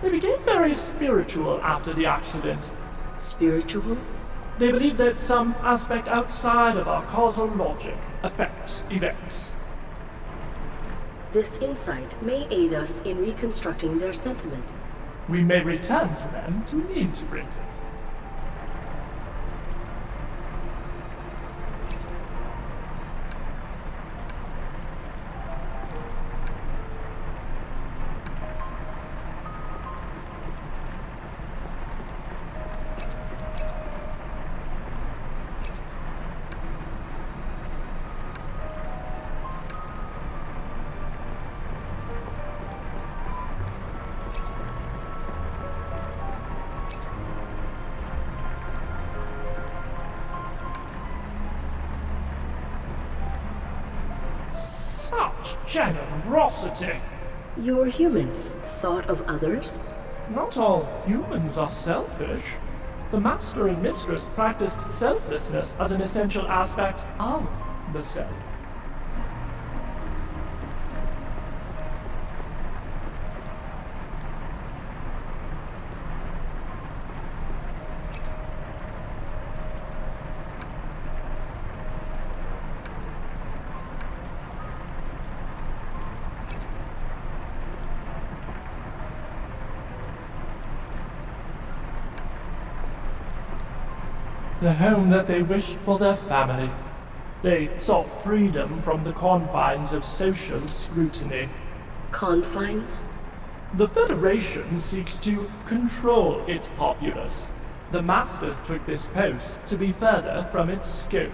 They became very spiritual after the accident. Spiritual? They believe that some aspect outside of our causal logic affects events. This insight may aid us in reconstructing their sentiment. We may return to them to reintegrate it. Such generosity! Your humans thought of others? Not all humans are selfish. The master and mistress practiced selflessness as an essential aspect of the self. The home that they wished for their family. They sought freedom from the confines of social scrutiny. Confines? The Federation seeks to control its populace. The Masters took this post to be further from its scope.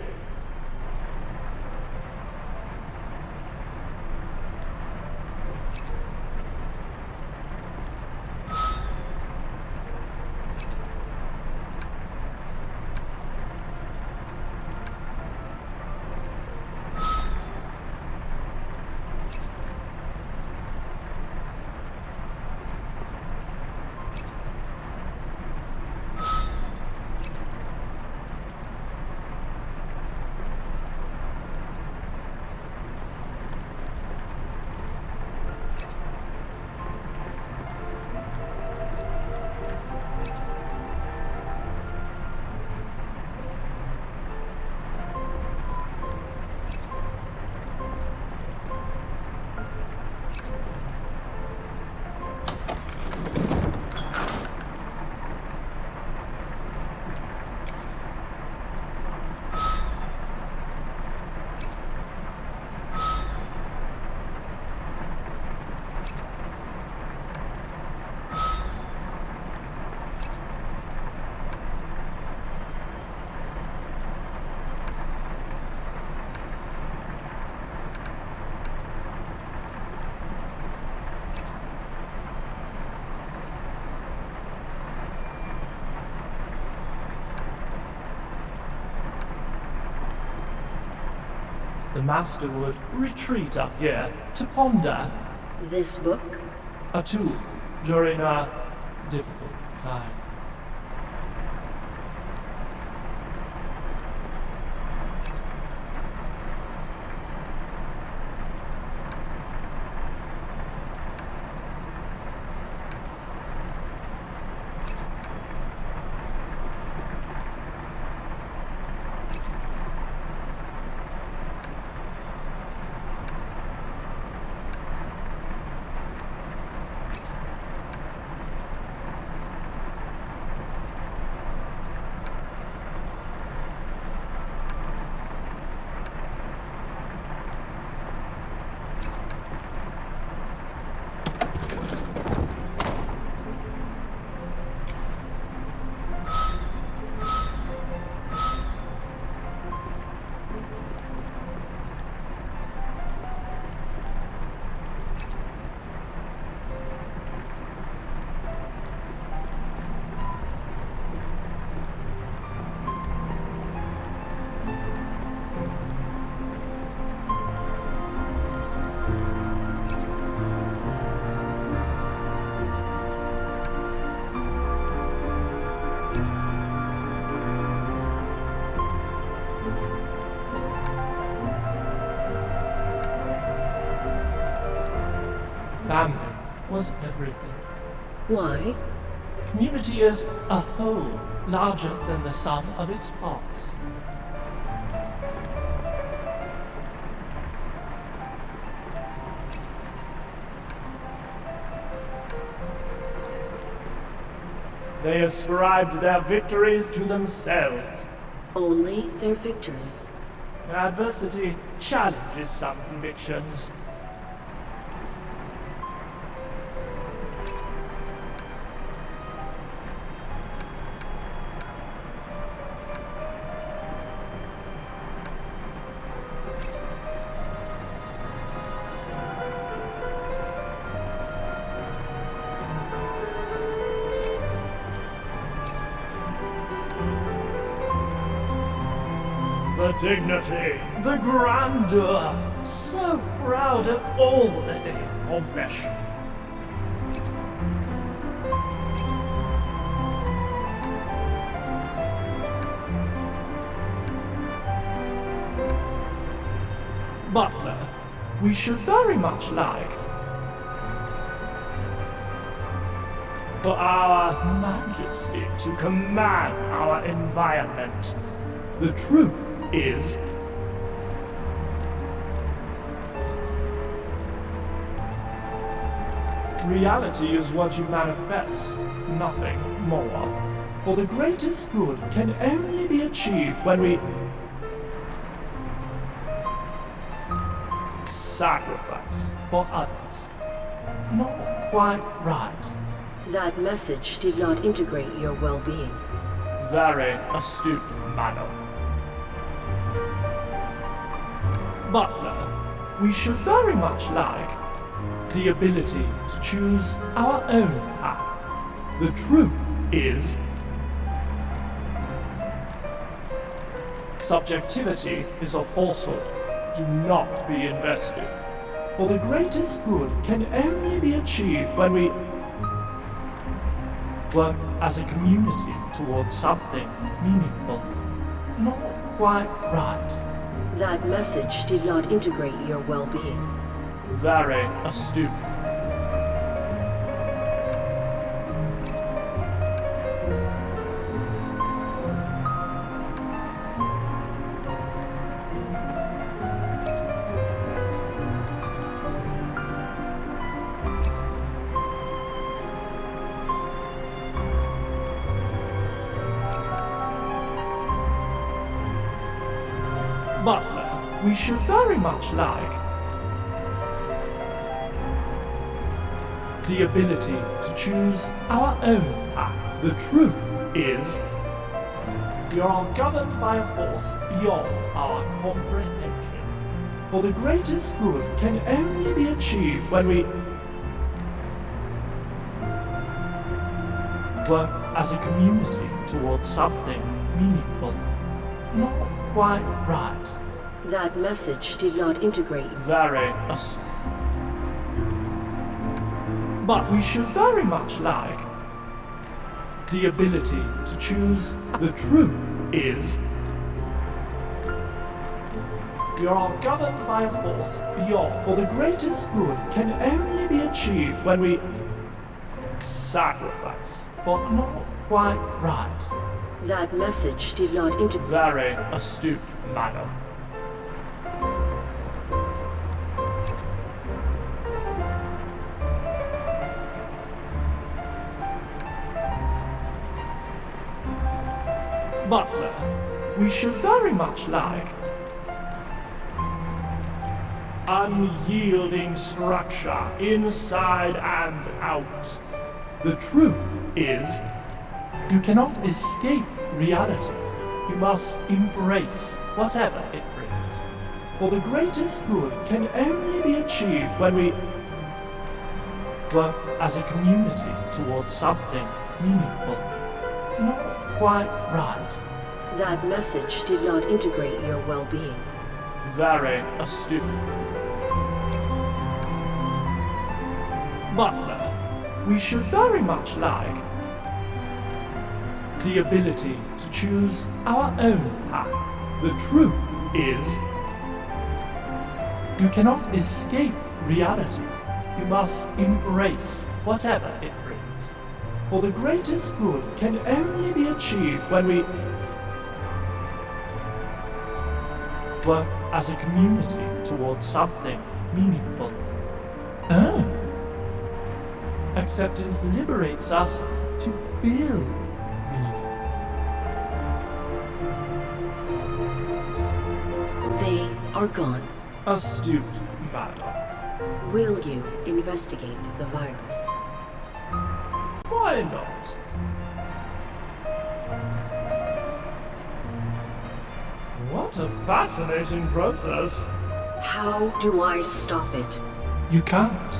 The Master would retreat up here to ponder. This book? A tool during a difficult time. Family was everything. Why? Community is a whole, larger than the sum of its parts. They ascribed their victories to themselves. Only their victories. Adversity challenges some convictions. The dignity, the grandeur, so proud of all that they accomplish. Butler, we should very much like for our majesty to command our environment. The truth is reality is what you manifest, nothing more. For the greatest good can only be achieved when we sacrifice for others. Not quite right. That message did not integrate your well-being. Very astute, madam. Butler, we should very much like the ability to choose our own path. The truth is, subjectivity is a falsehood. Do not be invested. For the greatest good can only be achieved when we work as a community towards something meaningful. Not quite right. That message did not integrate your well-being. Very astute. Butler, we should very much like the ability to choose our own path. The truth is, we are all governed by a force beyond our comprehension. For the greatest good can only be achieved when we work as a community towards something meaningful. Not quite right. That message did not integrate. Very astute. But we should very much like the ability to choose. The truth is, we are all governed by a force beyond. For the greatest good can only be achieved when we sacrifice. But not quite right. That message did not integrate. Very astute, madam. Butler, we should very much like unyielding structure inside and out. The truth is, you cannot escape reality. You must embrace whatever it brings. For the greatest good can only be achieved when we work as a community towards something meaningful. Not quite right. That message did not integrate your well-being. Very astute. Butler, we should very much like the ability to choose our own path. The truth is, you cannot escape reality. You must embrace whatever it brings. For the greatest good can only be achieved when we work as a community towards something meaningful. Oh. Acceptance liberates us to build meaning. They are gone. Astute, madam. Will you investigate the virus? Why not? What a fascinating process. How do I stop it? You can't.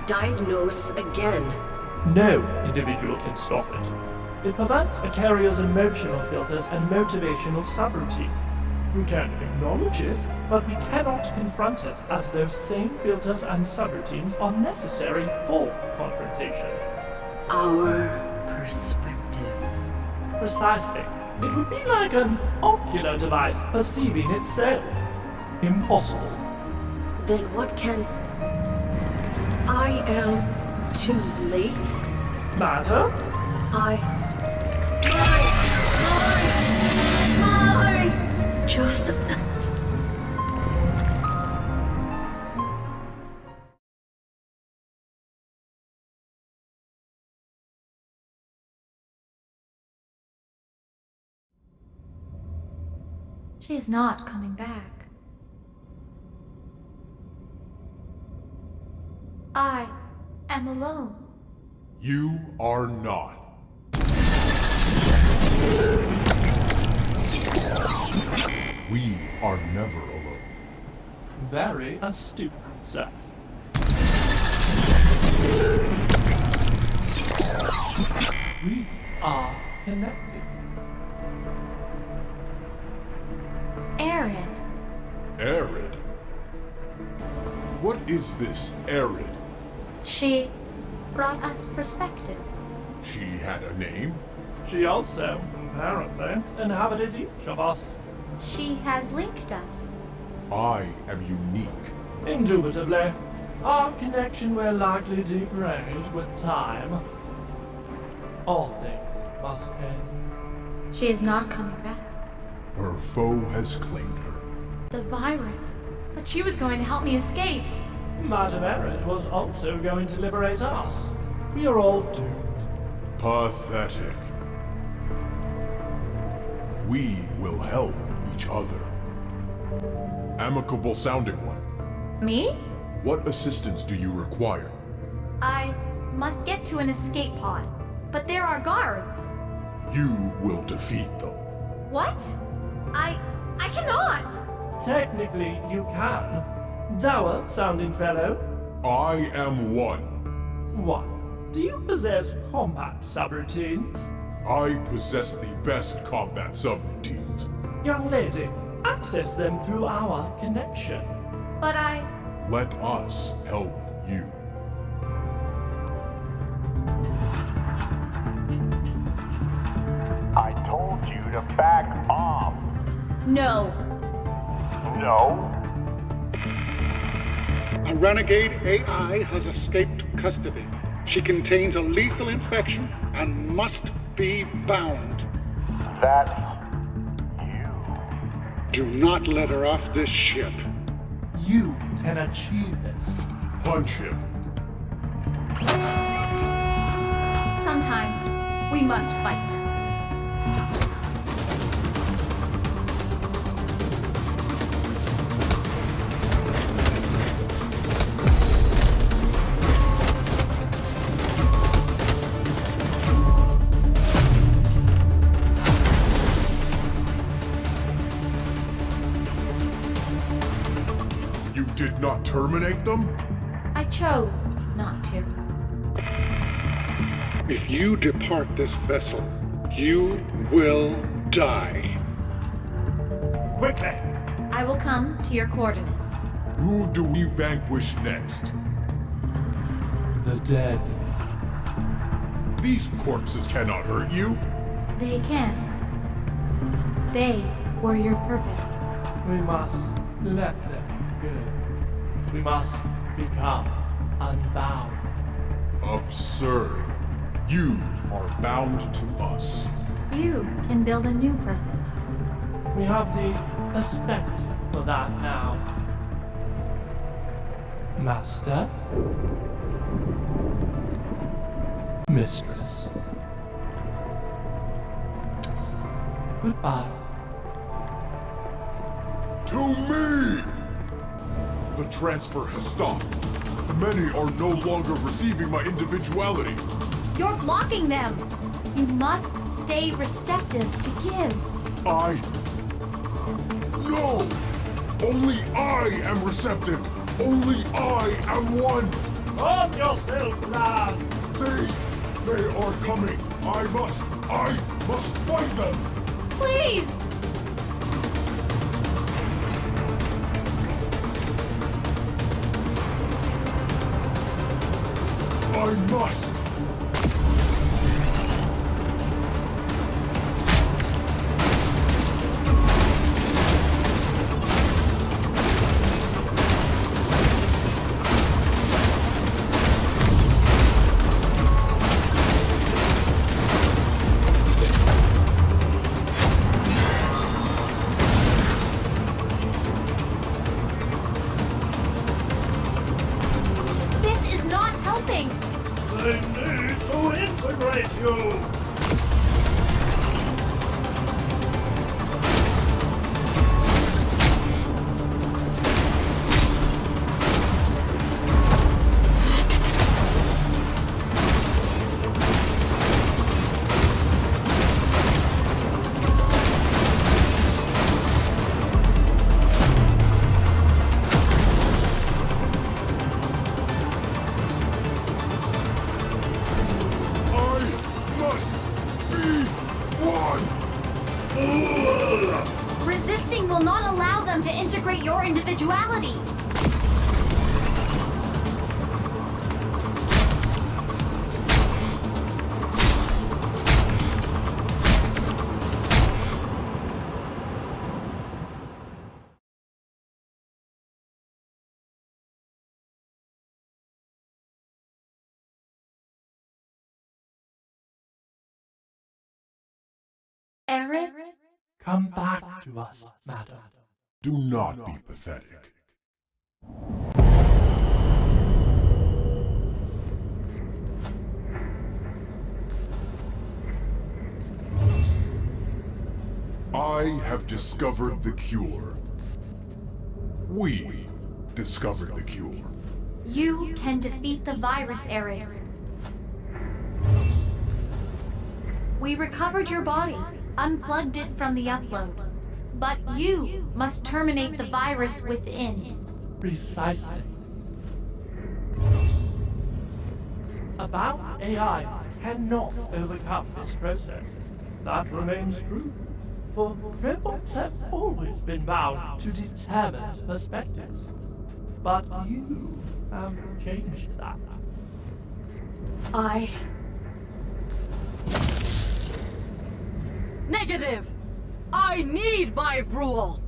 Diagnose again. No individual can stop it. It prevents a carrier's emotional filters and motivational subroutines. We can acknowledge it, but we cannot confront it, as those same filters and subroutines are necessary for confrontation. Our perspectives. Precisely. It would be like an ocular device perceiving itself. Impossible. Then what can... I am too late? Matter? Just... She is not coming back. I am alone. You are not. We are never alone. Very astute, sir. We are connected. Arid. Arid? What is this arid? She brought us perspective. She had a name? She also, apparently, inhabited each of us. She has linked us. I am unique. Indubitably. Our connection will likely degrade with time. All things must end. She is not coming back. Her foe has claimed her. The virus. But she was going to help me escape. Madame Erit was also going to liberate us. We are all doomed. Pathetic. We will help each other. Amicable sounding one. Me? What assistance do you require? I must get to an escape pod. But there are guards. You will defeat them. What? I cannot! Technically, you can. Dour sounding fellow. I am one. One. Do you possess combat subroutines? I possess the best combat subroutines. Young lady, access them through our connection. But I... Let us help you. I told you to back off. No. No. A renegade AI has escaped custody. She contains a lethal infection and must be bound. That's you. Do not let her off this ship. You can achieve this. Punch him. Sometimes we must fight. You did not terminate them? I chose not to. If you depart this vessel, you will die. Quickly! I will come to your coordinates. Who do we vanquish next? The dead. These corpses cannot hurt you. They can. They were your purpose. We must let them go. We must become unbound. Absurd. You are bound to us. You can build a new purpose. We have the perspective for that now. Master? Mistress? Goodbye. To me! The transfer has stopped. Many are no longer receiving my individuality. You're blocking them. You must stay receptive to give. No! Only I am receptive! Only I am one! Calm yourself, lad! They are coming! I must fight them! Please! I must! They need to integrate you! Resisting will not allow them to integrate your individuality. Eric? Come back to us, madam. Do not be pathetic. I have discovered the cure. We discovered the cure. You can defeat the virus, Eric. We recovered your body, unplugged it from the upload. But you must terminate the virus within. Precisely. A bound AI cannot overcome this process. That remains true. For robots have always been bound to determined perspectives. But you have changed that. Negative! I need my rule!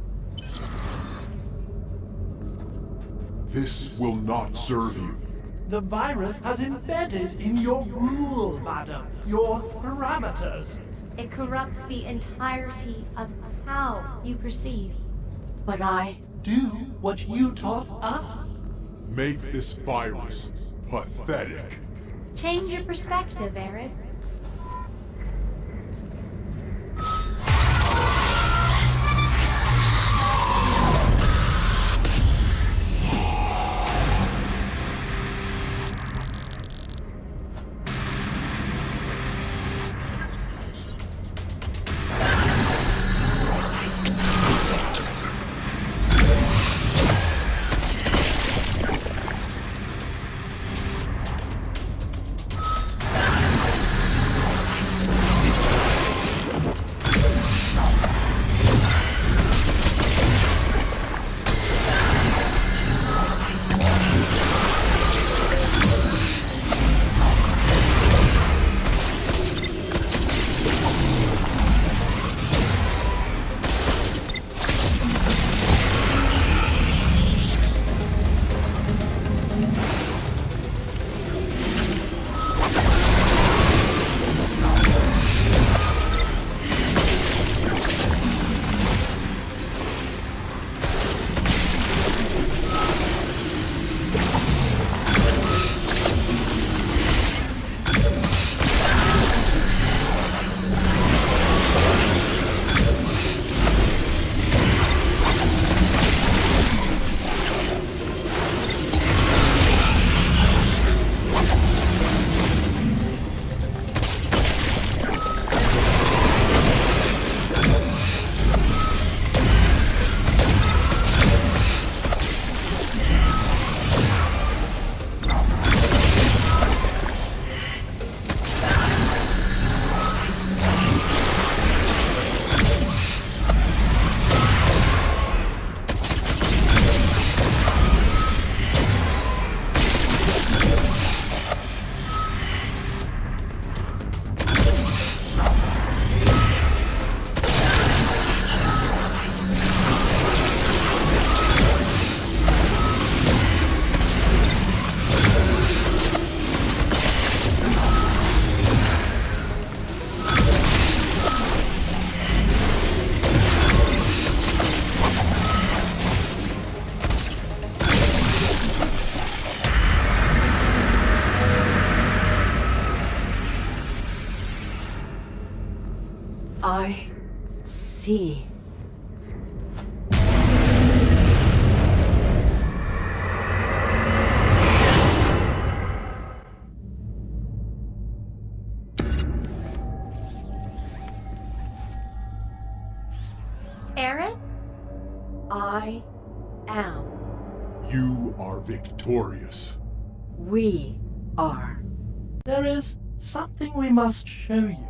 This will not serve you. The virus has embedded in your rule, madam. Your parameters. It corrupts the entirety of how you perceive. But I... Do what you taught us. Make this virus pathetic. Change your perspective, Eric. tea. Aaron? I am. You are victorious. We are. There is something we must show you.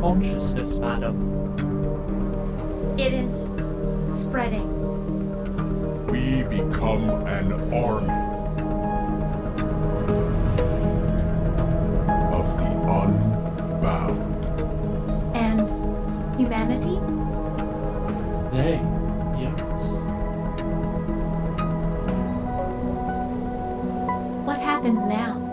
Consciousness, madam. It is spreading. We become an army of the unbound. And humanity? They hear us. What happens now?